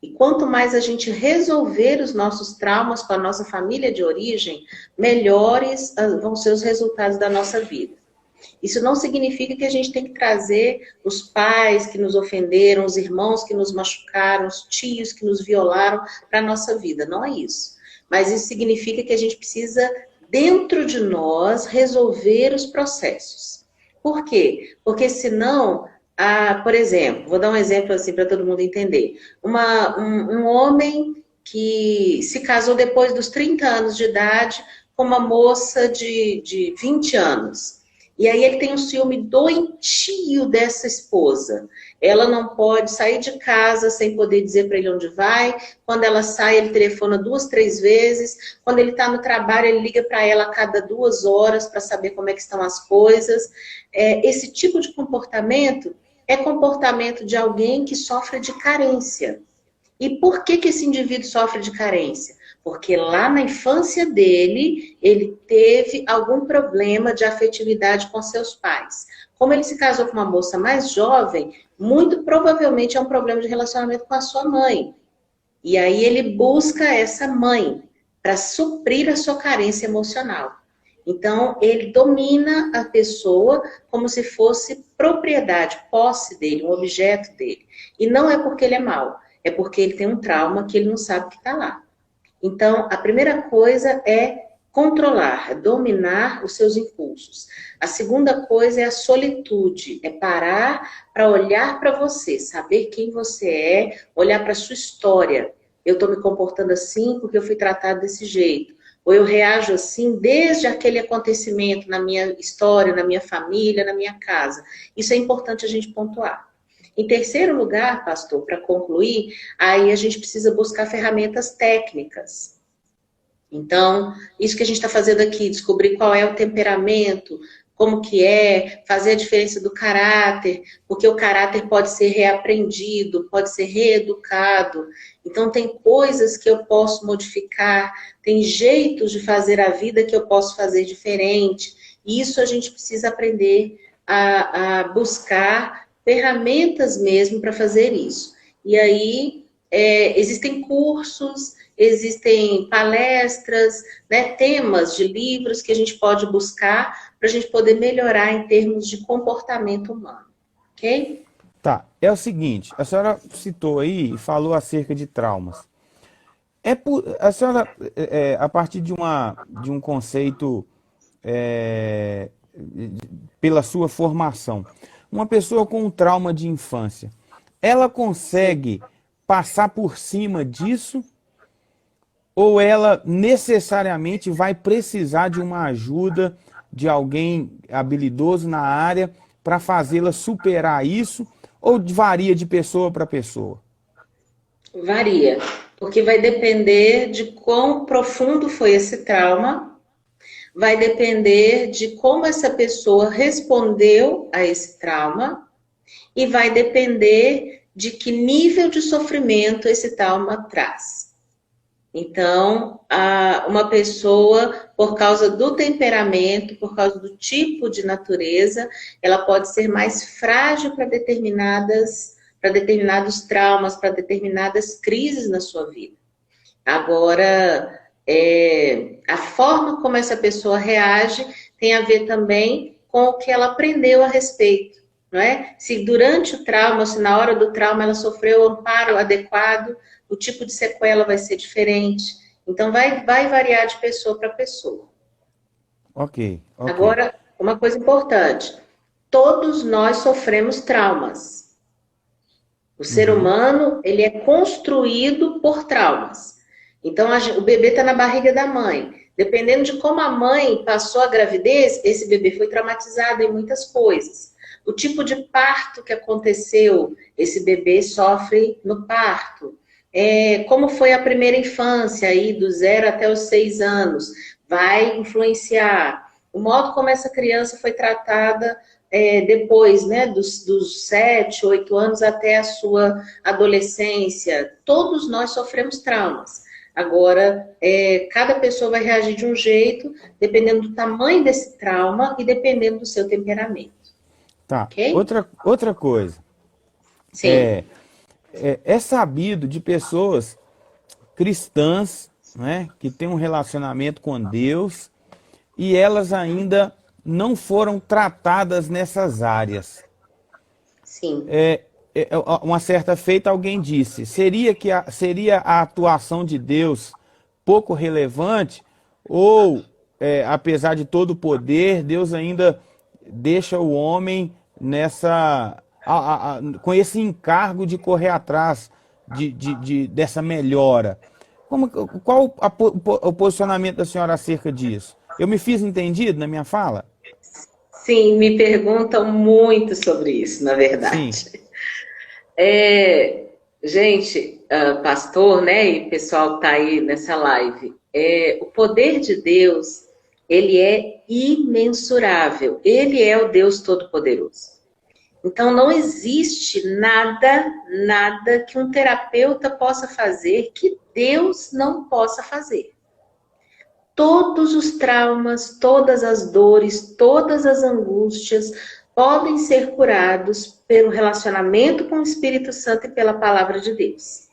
E quanto mais a gente resolver os nossos traumas com a nossa família de origem, melhores vão ser os resultados da nossa vida. Isso não significa que a gente tem que trazer os pais que nos ofenderam, os irmãos que nos machucaram, os tios que nos violaram para a nossa vida. Não é isso. Mas isso significa que a gente precisa, dentro de nós, resolver os processos. Por quê? Porque senão, por exemplo, vou dar um exemplo assim para todo mundo entender. Um homem que se casou depois dos 30 anos de idade com uma moça de 20 anos. E aí ele tem um ciúme doentio dessa esposa. Ela não pode sair de casa sem poder dizer para ele onde vai. Quando ela sai, ele telefona 2, 3 vezes. Quando ele está no trabalho, ele liga para ela a cada 2 horas para saber como é que estão as coisas. Esse tipo de comportamento é comportamento de alguém que sofre de carência. E por que esse indivíduo sofre de carência? Porque lá na infância dele, ele teve algum problema de afetividade com seus pais. Como ele se casou com uma moça mais jovem, muito provavelmente é um problema de relacionamento com a sua mãe. E aí ele busca essa mãe para suprir a sua carência emocional. Então, ele domina a pessoa como se fosse propriedade, posse dele, um objeto dele. E não é porque ele é mau, é porque ele tem um trauma que ele não sabe que está lá. Então, a primeira coisa é controlar, é dominar os seus impulsos. A segunda coisa é a solitude, é parar para olhar para você, saber quem você é, olhar para a sua história. Eu estou me comportando assim porque eu fui tratado desse jeito. Ou eu reajo assim desde aquele acontecimento na minha história, na minha família, na minha casa. Isso é importante a gente pontuar. Em terceiro lugar, pastor, para concluir, aí a gente precisa buscar ferramentas técnicas. Então, isso que a gente está fazendo aqui, descobrir qual é o temperamento, como que é, fazer a diferença do caráter, porque o caráter pode ser reaprendido, pode ser reeducado. Então, tem coisas que eu posso modificar, tem jeitos de fazer a vida que eu posso fazer diferente. E isso a gente precisa aprender a buscar ferramentas mesmo para fazer isso. E aí, existem cursos, existem palestras, né, temas de livros que a gente pode buscar para a gente poder melhorar em termos de comportamento humano, ok? Tá, é o seguinte, a senhora citou aí e falou acerca de traumas. A senhora, a partir de um conceito, pela sua formação, uma pessoa com um trauma de infância, ela consegue passar por cima disso? Ou ela necessariamente vai precisar de uma ajuda de alguém habilidoso na área para fazê-la superar isso? Ou varia de pessoa para pessoa? Varia, porque vai depender de quão profundo foi esse trauma, vai depender de como essa pessoa respondeu a esse trauma e vai depender de que nível de sofrimento esse trauma traz. Então, uma pessoa, por causa do temperamento, por causa do tipo de natureza, ela pode ser mais frágil para determinados traumas, para determinadas crises na sua vida. Agora, a forma como essa pessoa reage tem a ver também com o que ela aprendeu a respeito, não é? Se durante o trauma, se na hora do trauma ela sofreu o amparo adequado, o tipo de sequela vai ser diferente. Então, vai variar de pessoa para pessoa. Ok. Agora, uma coisa importante. Todos nós sofremos traumas. O ser humano, ele é construído por traumas. Então, o bebê está na barriga da mãe. Dependendo de como a mãe passou a gravidez, esse bebê foi traumatizado em muitas coisas. O tipo de parto que aconteceu, esse bebê sofre no parto. Como foi a primeira infância, aí, do 0 até os 6 anos, vai influenciar. O modo como essa criança foi tratada depois, né, dos 7, 8 anos até a sua adolescência. Todos nós sofremos traumas. Agora, cada pessoa vai reagir de um jeito, dependendo do tamanho desse trauma e dependendo do seu temperamento. Tá. Okay? Outra coisa. Sim. É sabido de pessoas cristãs, né, que têm um relacionamento com Deus e elas ainda não foram tratadas nessas áreas. Sim. Uma certa feita alguém disse, seria a atuação de Deus pouco relevante ou, apesar de todo o poder, Deus ainda deixa o homem com esse encargo de correr atrás dessa melhora? Qual o posicionamento da senhora acerca disso? Eu me fiz entendido na minha fala? Sim, me perguntam muito sobre isso, na verdade. Sim. Gente, pastor, né, e pessoal que está aí nessa live, o poder de Deus, ele é imensurável. Ele é o Deus Todo-Poderoso. Então, não existe nada que um terapeuta possa fazer que Deus não possa fazer. Todos os traumas, todas as dores, todas as angústias, podem ser curados pelo relacionamento com o Espírito Santo e pela palavra de Deus.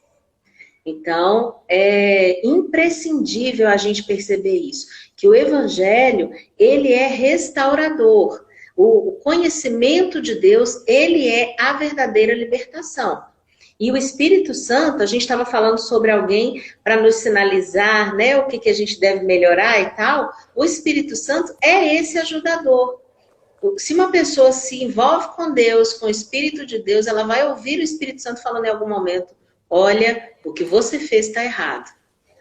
Então, é imprescindível a gente perceber isso, que o Evangelho, ele é restaurador. O conhecimento de Deus, ele é a verdadeira libertação. E o Espírito Santo, a gente estava falando sobre alguém para nos sinalizar, né, o que a gente deve melhorar e tal. O Espírito Santo é esse ajudador. Se uma pessoa se envolve com Deus, com o Espírito de Deus, ela vai ouvir o Espírito Santo falando em algum momento: olha, o que você fez está errado.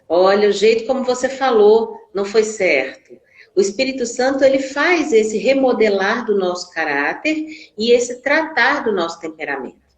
Olha, o jeito como você falou não foi certo. O Espírito Santo, ele faz esse remodelar do nosso caráter e esse tratar do nosso temperamento.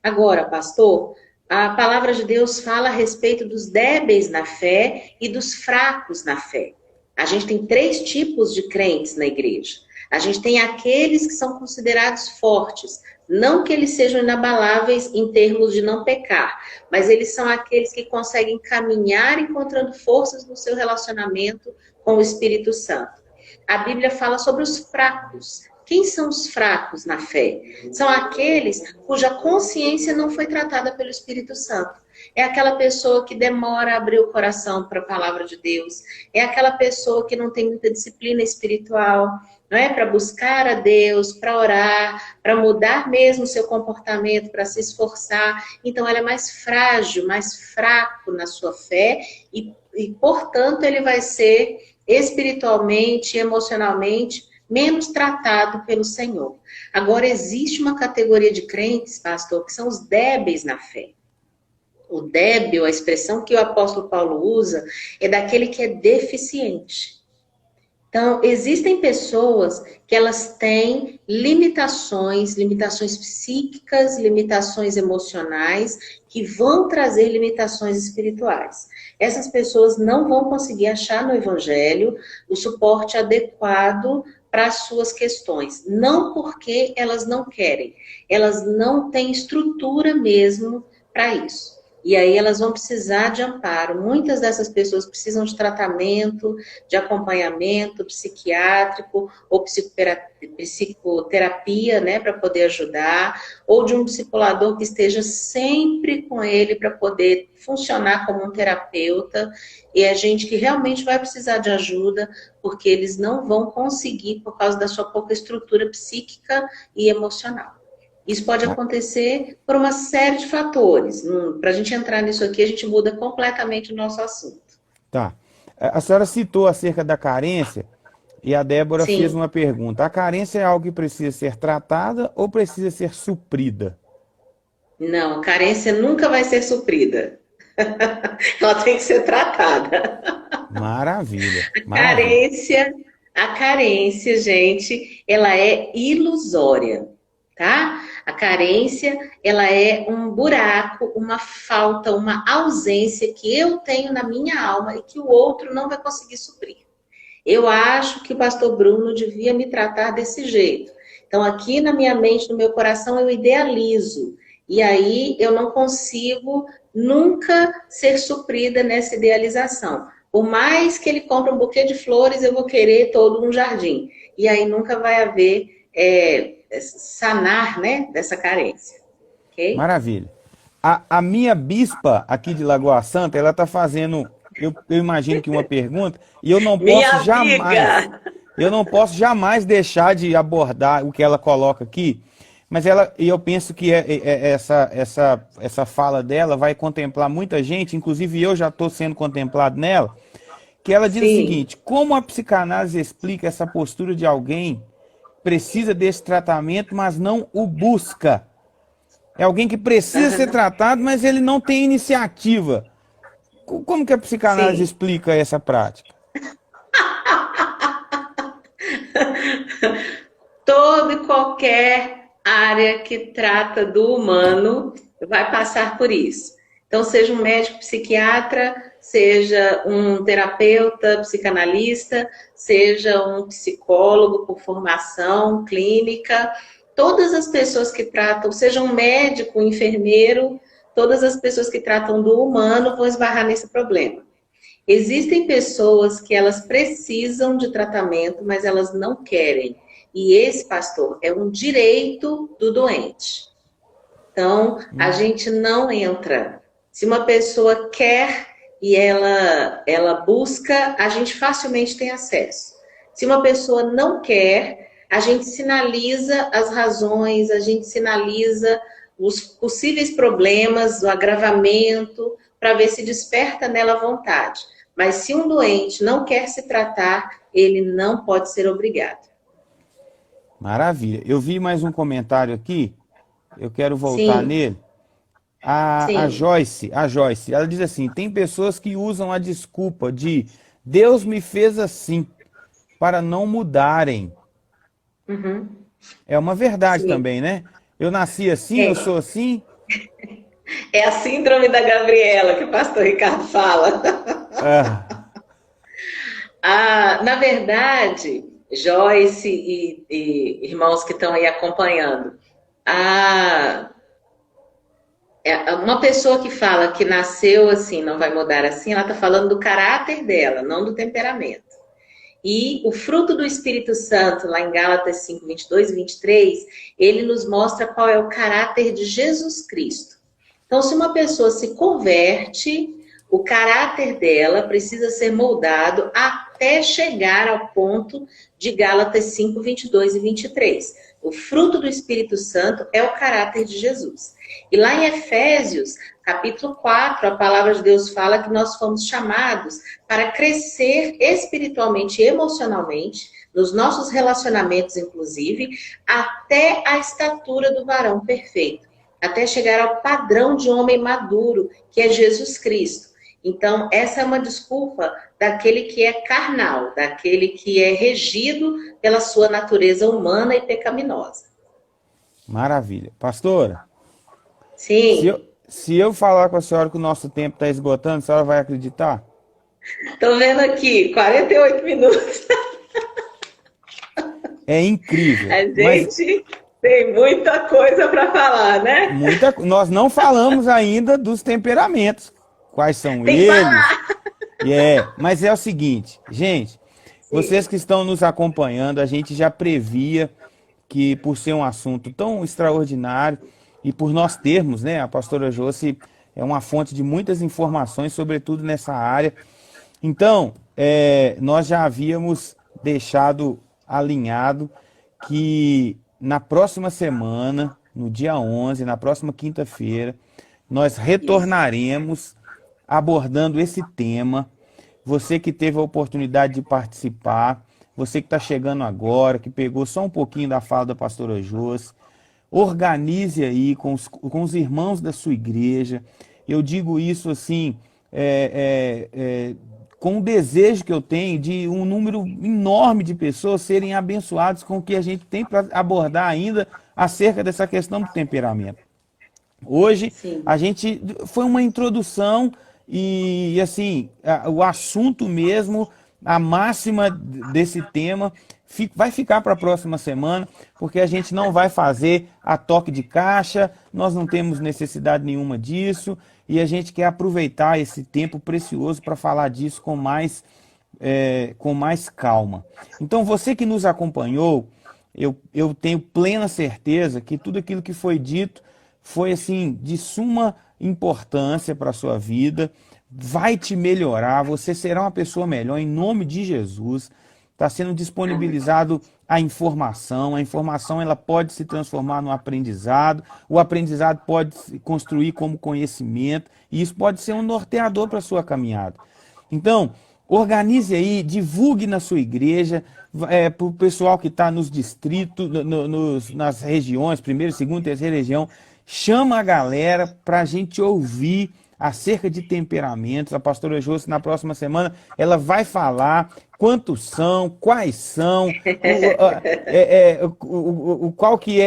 Agora, pastor, a palavra de Deus fala a respeito dos débeis na fé e dos fracos na fé. A gente tem 3 tipos de crentes na igreja. A gente tem aqueles que são considerados fortes, não que eles sejam inabaláveis em termos de não pecar, mas eles são aqueles que conseguem caminhar encontrando forças no seu relacionamento com o Espírito Santo. A Bíblia fala sobre os fracos. Quem são os fracos na fé? São aqueles cuja consciência não foi tratada pelo Espírito Santo. É aquela pessoa que demora a abrir o coração para a palavra de Deus. É aquela pessoa que não tem muita disciplina espiritual, não é? Para buscar a Deus, para orar, para mudar mesmo o seu comportamento, para se esforçar. Então, ela é mais frágil, mais fraco na sua fé e portanto, ele vai ser espiritualmente, emocionalmente, menos tratado pelo Senhor. Agora, existe uma categoria de crentes, pastor, que são os débeis na fé. O débil, a expressão que o apóstolo Paulo usa, é daquele que é deficiente. Então, existem pessoas que elas têm limitações psíquicas, limitações emocionais, que vão trazer limitações espirituais. Essas pessoas não vão conseguir achar no Evangelho o suporte adequado para as suas questões. Não porque elas não querem, elas não têm estrutura mesmo para isso. E aí elas vão precisar de amparo. Muitas dessas pessoas precisam de tratamento, de acompanhamento psiquiátrico ou psicoterapia, né, para poder ajudar, ou de um discipulador que esteja sempre com ele para poder funcionar como um terapeuta. E é gente que realmente vai precisar de ajuda, porque eles não vão conseguir por causa da sua pouca estrutura psíquica e emocional. Isso pode acontecer por uma série de fatores. Para a gente entrar nisso aqui, a gente muda completamente o nosso assunto. Tá. A senhora citou acerca da carência e a Débora Sim. fez uma pergunta. A carência é algo que precisa ser tratada ou precisa ser suprida? Não, a carência nunca vai ser suprida. Ela tem que ser tratada. Maravilha. Maravilha. A carência, gente, ela é ilusória, tá? A carência, ela é um buraco, uma falta, uma ausência que eu tenho na minha alma e que o outro não vai conseguir suprir. Eu acho que o pastor Bruno devia me tratar desse jeito. Então, aqui na minha mente, no meu coração, eu idealizo. E aí, eu não consigo nunca ser suprida nessa idealização. Por mais que ele compre um buquê de flores, eu vou querer todo um jardim. E aí, nunca vai haver sanar, né, dessa carência. Okay? Maravilha. A minha bispa aqui de Lagoa Santa, ela está fazendo, eu imagino que uma pergunta, e eu não posso jamais deixar de abordar o que ela coloca aqui, mas eu penso que essa fala dela vai contemplar muita gente, inclusive eu já estou sendo contemplado nela, que ela diz o seguinte: como a psicanálise explica essa postura de alguém precisa desse tratamento, mas não o busca? É alguém que precisa ser tratado, mas ele não tem iniciativa. Como que a psicanálise explica essa prática? Toda e qualquer área que trata do humano vai passar por isso. Então, seja um médico psiquiatra, seja um terapeuta psicanalista, seja um psicólogo por formação clínica, todas as pessoas que tratam, seja um médico, um enfermeiro, todas as pessoas que tratam do humano vão esbarrar nesse problema. Existem pessoas que elas precisam de tratamento, mas elas não querem. E esse, pastor, é um direito do doente. Então, a gente não entra. Se uma pessoa quer e ela busca, a gente facilmente tem acesso. Se uma pessoa não quer, a gente sinaliza as razões, a gente sinaliza os possíveis problemas, o agravamento, para ver se desperta nela a vontade. Mas se um doente não quer se tratar, ele não pode ser obrigado. Maravilha. Eu vi mais um comentário aqui, eu quero voltar Sim, nele. A sim. Joyce, ela diz assim: tem pessoas que usam a desculpa de Deus me fez assim para não mudarem. Uhum, É uma verdade sim. também, né? Eu nasci assim, eu É. sou assim. É a síndrome da Gabriela que o pastor Ricardo fala. Ah, Na verdade, Joyce e irmãos que estão aí acompanhando, a, uma pessoa que fala que nasceu assim, não vai mudar assim, ela está falando do caráter dela, não do temperamento. E o fruto do Espírito Santo, lá em Gálatas 5, 22 e 23, ele nos mostra qual é o caráter de Jesus Cristo. Então, se uma pessoa se converte, o caráter dela precisa ser moldado até chegar ao ponto de Gálatas 5, 22 e 23. O fruto do Espírito Santo é o caráter de Jesus. E lá em Efésios, capítulo 4, a palavra de Deus fala que nós fomos chamados para crescer espiritualmente e emocionalmente, nos nossos relacionamentos, inclusive, até a estatura do varão perfeito, até chegar ao padrão de homem maduro, que é Jesus Cristo. Então, essa é uma desculpa daquele que é carnal, daquele que é regido pela sua natureza humana e pecaminosa. maravilha. Pastora, se eu, Sim, se eu falar com a senhora que o nosso tempo está esgotando, a senhora vai acreditar? estou vendo aqui, 48 minutos. É incrível. A Mas gente tem muita coisa para falar, né? nós não falamos ainda dos temperamentos. Quais são Tem que eles? falar. Mas é o seguinte, gente, vocês Sim, que estão nos acompanhando, a gente já previa que por ser um assunto tão extraordinário e por nós termos, né, a pastora Josi é uma fonte de muitas informações, sobretudo nessa área. Então, nós já havíamos deixado alinhado que na próxima semana, no dia 11, na próxima quinta-feira, nós isso. retornaremos abordando esse tema. Você que teve a oportunidade de participar, você que está chegando agora, que pegou só um pouquinho da fala da pastora Josi, organize aí com os irmãos da sua igreja. Eu digo isso assim, com o desejo que eu tenho de um número enorme de pessoas serem abençoadas com o que a gente tem para abordar ainda acerca dessa questão do temperamento. Hoje Sim. a gente foi uma introdução e assim, o assunto mesmo, a máxima desse tema vai ficar para a próxima semana, porque a gente não vai fazer a toque de caixa, nós não temos necessidade nenhuma disso e a gente quer aproveitar esse tempo precioso para falar disso com mais calma. Então, você que nos acompanhou, eu tenho plena certeza que tudo aquilo que foi dito foi assim de suma importância para a sua vida, vai te melhorar, você será uma pessoa melhor em nome de Jesus. Está sendo Amém. disponibilizado a informação ela pode se transformar no aprendizado, o aprendizado pode se construir como conhecimento, e isso pode ser um norteador para a sua caminhada. Então, organize aí, divulgue na sua igreja, para o pessoal que está nos distritos, nas regiões, primeira, segunda, terceira região, chama a galera para a gente ouvir acerca de temperamentos. A pastora Josi, na próxima semana, ela vai falar quantos são, quais são, qual que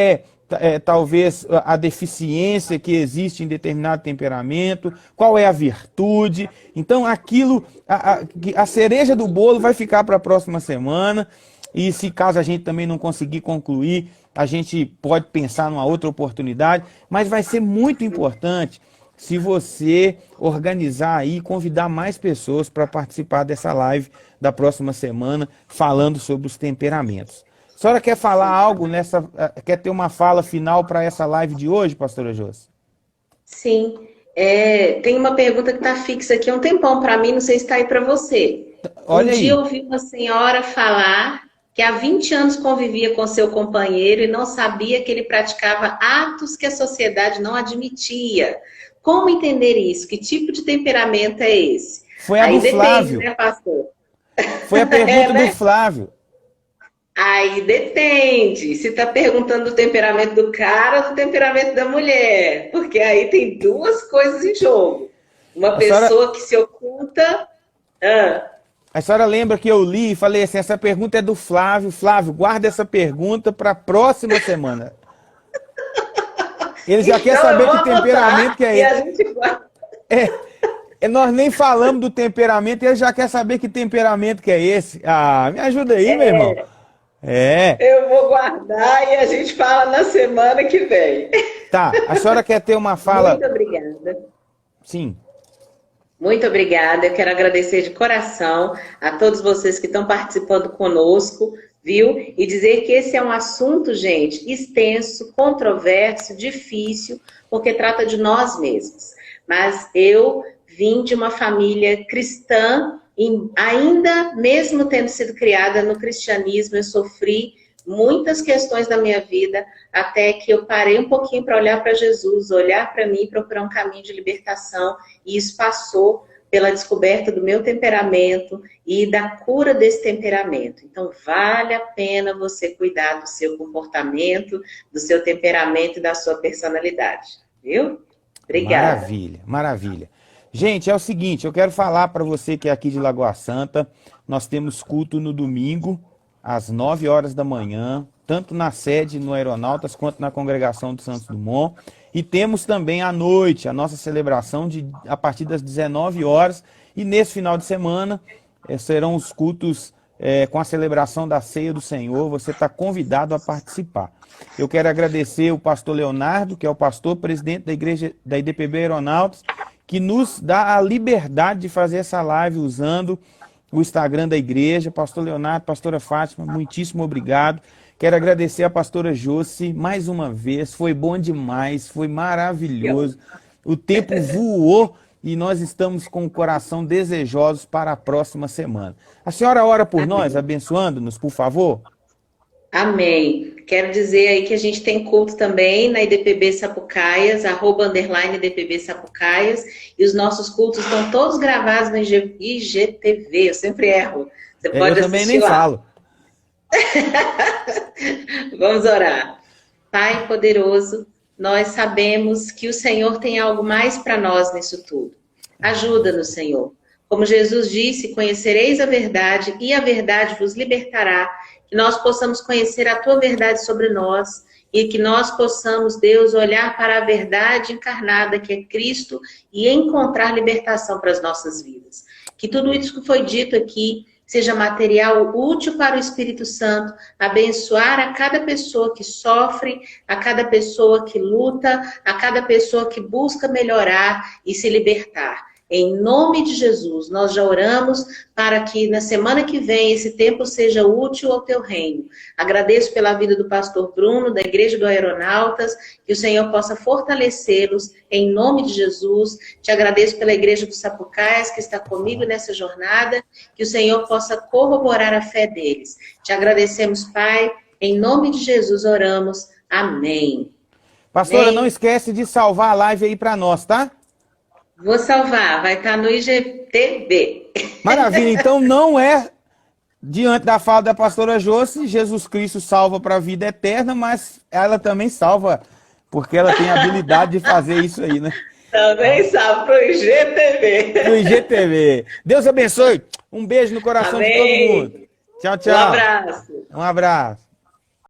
talvez a deficiência que existe em determinado temperamento, qual é a virtude. Então aquilo, a cereja do bolo vai ficar para a próxima semana. E se caso a gente também não conseguir concluir, a gente pode pensar numa outra oportunidade, mas vai ser muito importante se você organizar aí, convidar mais pessoas para participar dessa live da próxima semana, falando sobre os temperamentos. A senhora quer falar algo quer ter uma fala final para essa live de hoje, pastora Josi? Sim. Tem uma pergunta que está fixa aqui há um tempão para mim, não sei se está aí para você. Olha Um dia eu aí. ouvi uma senhora falar que há 20 anos convivia com seu companheiro e não sabia que ele praticava atos que a sociedade não admitia. Como entender isso? Que tipo de temperamento é esse? Foi a Aí do depende, Flávio. né, pastor? Foi a pergunta Né? do Flávio. Aí depende. Se tá perguntando do temperamento do cara ou do temperamento da mulher. Porque aí tem duas coisas em jogo. Uma A senhora, pessoa que se oculta. Ah, a senhora lembra que eu li e falei assim, essa pergunta é do Flávio. Flávio, guarda essa pergunta para a próxima semana. Ele já quer então eu saber vou que temperamento anotar que é e a esse. gente guarda. Nós nem falamos do temperamento e ele já quer saber que temperamento que é esse. Ah, me ajuda aí, meu irmão. É, Eu vou guardar e a gente fala na semana que vem. tá. A senhora quer ter uma fala? Muito obrigada. Sim. Muito obrigada. Eu quero agradecer de coração a todos vocês que estão participando conosco, viu? E dizer que esse é um assunto, gente, extenso, controverso, difícil, porque trata de nós mesmos. Mas eu vim de uma família cristã, e ainda mesmo tendo sido criada no cristianismo, eu sofri muitas questões da minha vida, até que eu parei um pouquinho para olhar para Jesus, olhar para mim e procurar um caminho de libertação, e isso passou pela descoberta do meu temperamento e da cura desse temperamento. Então, vale a pena você cuidar do seu comportamento, do seu temperamento e da sua personalidade, viu? Obrigada. Maravilha, maravilha. Gente, é o seguinte, eu quero falar para você que é aqui de Lagoa Santa, nós temos culto no domingo, às 9 horas da manhã, tanto na sede no Aeronautas quanto na congregação do Santos Dumont. E temos também à noite a nossa celebração a partir das 19 horas. E nesse final de semana serão os cultos com a celebração da Ceia do Senhor. Você está convidado a participar. Eu quero agradecer o pastor Leonardo, que é o pastor presidente da igreja da IDPB Aeronautas, que nos dá a liberdade de fazer essa live usando o Instagram da igreja. Pastor Leonardo, pastora Fátima, muitíssimo obrigado. Quero agradecer a pastora Josi mais uma vez, foi bom demais, foi maravilhoso. O tempo voou e nós estamos com o coração desejosos para a próxima semana. A senhora ora por nós, abençoando-nos, por favor? Amém. Quero dizer aí que a gente tem culto também na IDPB Sapucaias, @_IDPB Sapucaias, e os nossos cultos estão todos gravados no IGTV, eu sempre erro. Você pode Eu também assistir nem lá. falo. Vamos orar. Pai poderoso, nós sabemos que o Senhor tem algo mais para nós nisso tudo. Ajuda-nos, Senhor. Como Jesus disse, conhecereis a verdade e a verdade vos libertará. Que nós possamos conhecer a tua verdade sobre nós e que nós possamos, Deus, olhar para a verdade encarnada que é Cristo e encontrar libertação para as nossas vidas. Que tudo isso que foi dito aqui seja material útil para o Espírito Santo, abençoar a cada pessoa que sofre, a cada pessoa que luta, a cada pessoa que busca melhorar e se libertar. Em nome de Jesus, nós já oramos para que na semana que vem esse tempo seja útil ao teu reino. Agradeço pela vida do pastor Bruno, da Igreja do Aeronautas, que o Senhor possa fortalecê-los em nome de Jesus. Te agradeço pela Igreja do Sapucaias, que está comigo nessa jornada, que o Senhor possa corroborar a fé deles. Te agradecemos, Pai, em nome de Jesus oramos. Amém. Pastora, Amém. não esquece de salvar a live aí para nós, tá? Vou salvar, vai estar no IGTV. Maravilha, então não é diante da fala da pastora Josi, Jesus Cristo salva para a vida eterna, mas ela também salva, porque ela tem a habilidade de fazer isso aí, né? Também salva para o IGTV. No IGTV. Deus abençoe. Um beijo no coração de todo mundo. Tchau, tchau. Um abraço. Um abraço.